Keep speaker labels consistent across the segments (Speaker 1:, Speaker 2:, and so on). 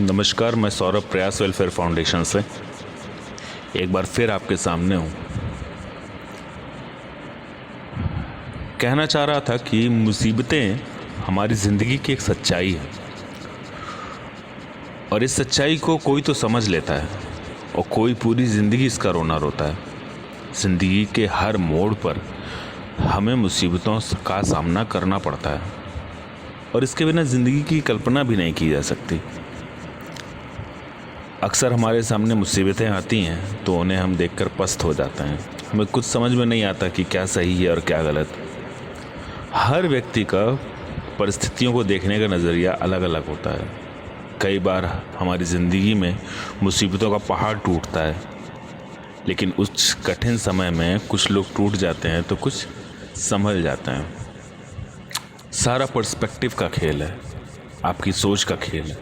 Speaker 1: नमस्कार, मैं सौरभ प्रयास वेलफेयर फाउंडेशन से एक बार फिर आपके सामने हूँ। कहना चाह रहा था कि मुसीबतें हमारी ज़िंदगी की एक सच्चाई है और इस सच्चाई को कोई तो समझ लेता है और कोई पूरी ज़िंदगी इसका रोना रोता है। ज़िंदगी के हर मोड़ पर हमें मुसीबतों का सामना करना पड़ता है और इसके बिना ज़िंदगी की कल्पना भी नहीं की जा सकती। अक्सर हमारे सामने मुसीबतें आती हैं तो उन्हें हम देखकर पस्त हो जाते हैं। हमें कुछ समझ में नहीं आता कि क्या सही है और क्या गलत। हर व्यक्ति का परिस्थितियों को देखने का नज़रिया अलग अलग होता है। कई बार हमारी ज़िंदगी में मुसीबतों का पहाड़ टूटता है, लेकिन उस कठिन समय में कुछ लोग टूट जाते हैं तो कुछ संभल जाते हैं। सारा पर्सपेक्टिव का खेल है, आपकी सोच का खेल है।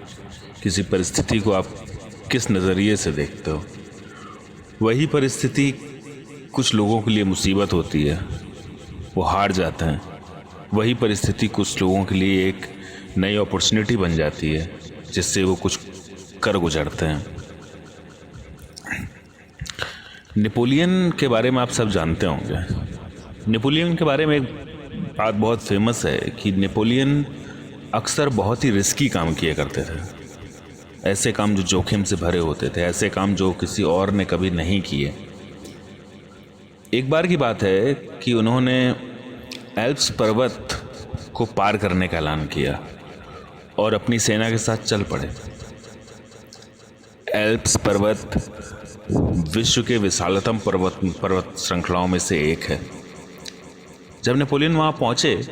Speaker 1: किसी परिस्थिति को आप किस नज़रिए से देखते हो। वही परिस्थिति कुछ लोगों के लिए मुसीबत होती है, वो हार जाते हैं। वही परिस्थिति कुछ लोगों के लिए एक नई अपॉर्चुनिटी बन जाती है, जिससे वो कुछ कर गुजरते हैं। नेपोलियन के बारे में आप सब जानते होंगे। नेपोलियन के बारे में एक बात बहुत फेमस है कि नेपोलियन अक्सर बहुत ही रिस्की काम किया करते थे। ऐसे काम जो जोखिम से भरे होते थे, ऐसे काम जो किसी और ने कभी नहीं किए। एक बार की बात है कि उन्होंने एल्प्स पर्वत को पार करने का ऐलान किया और अपनी सेना के साथ चल पड़े। एल्प्स पर्वत विश्व के विशालतम पर्वत श्रृंखलाओं में से एक है। जब नेपोलियन वहाँ पहुँचे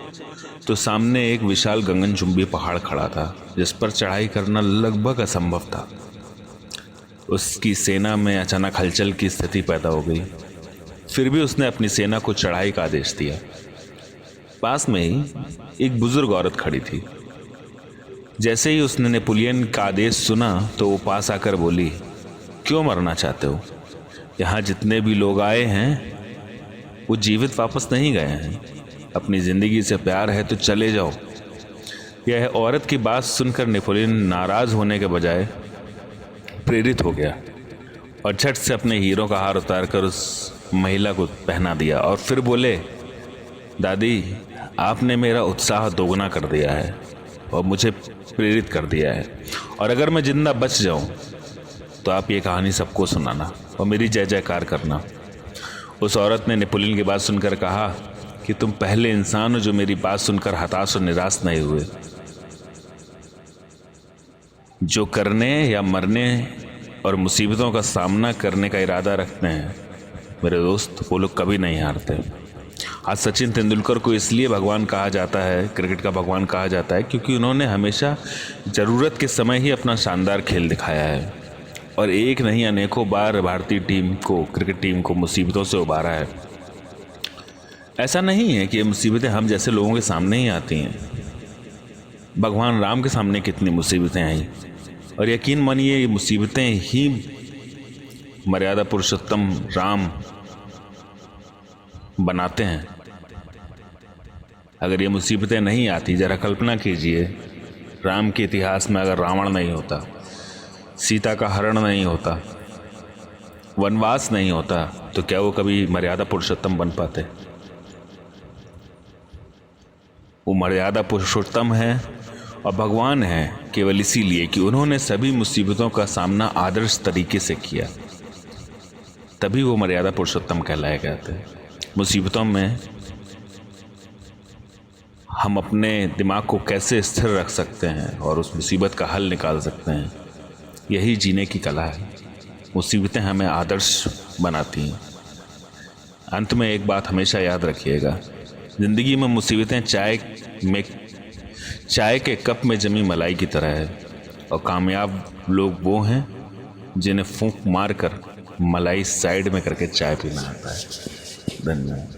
Speaker 1: तो सामने एक विशाल गगनचुंबी पहाड़ खड़ा था, जिस पर चढ़ाई करना लगभग असंभव था। उसकी सेना में अचानक हलचल की स्थिति पैदा हो गई। फिर भी उसने अपनी सेना को चढ़ाई का आदेश दिया। पास में ही एक बुजुर्ग औरत खड़ी थी। जैसे ही उसने नेपोलियन का आदेश सुना तो वो पास आकर बोली, क्यों मरना चाहते हो? यहाँ जितने भी लोग आए हैं वो जीवित वापस नहीं गए हैं। अपनी ज़िंदगी से प्यार है तो चले जाओ। यह औरत की बात सुनकर नेपोलियन नाराज़ होने के बजाय प्रेरित हो गया और झट से अपने हीरो का हार उतारकर उस महिला को पहना दिया और फिर बोले, दादी, आपने मेरा उत्साह दोगुना कर दिया है और मुझे प्रेरित कर दिया है, और अगर मैं जिंदा बच जाऊं तो आप ये कहानी सबको सुनाना और मेरी जय जयकार करना। उस औरत ने नेपोलियन की बात सुनकर कहा कि तुम पहले इंसान हो जो मेरी बात सुनकर हताश और निराश नहीं हुए। जो करने या मरने और मुसीबतों का सामना करने का इरादा रखते हैं मेरे दोस्त, वो लोग कभी नहीं हारते। आज सचिन तेंदुलकर को इसलिए भगवान कहा जाता है, क्रिकेट का भगवान कहा जाता है, क्योंकि उन्होंने हमेशा ज़रूरत के समय ही अपना शानदार खेल दिखाया है और एक नहीं अनेकों बार भारतीय टीम को, क्रिकेट टीम को मुसीबतों से उबारा है। ऐसा नहीं है कि ये मुसीबतें हम जैसे लोगों के सामने ही आती हैं। भगवान राम के सामने कितनी मुसीबतें आई, और यकीन मानिए ये मुसीबतें ही मर्यादा पुरुषोत्तम राम बनाते हैं। अगर ये मुसीबतें नहीं आती, ज़रा कल्पना कीजिए, राम के इतिहास में अगर रावण नहीं होता, सीता का हरण नहीं होता, वनवास नहीं होता, तो क्या वो कभी मर्यादा पुरुषोत्तम बन पाते? वो मर्यादा पुरुषोत्तम है और भगवान है केवल इसीलिए कि उन्होंने सभी मुसीबतों का सामना आदर्श तरीके से किया, तभी वो मर्यादा पुरुषोत्तम कहलाए गए थे। मुसीबतों में हम अपने दिमाग को कैसे स्थिर रख सकते हैं और उस मुसीबत का हल निकाल सकते हैं, यही जीने की कला है। मुसीबतें हमें आदर्श बनाती हैं। अंत में एक बात हमेशा याद रखिएगा, ज़िंदगी में मुसीबतें चाय के कप में जमी मलाई की तरह है, और कामयाब लोग वो हैं जिन्हें फूंक मार कर मलाई साइड में करके चाय पीना आता है। धन्यवाद।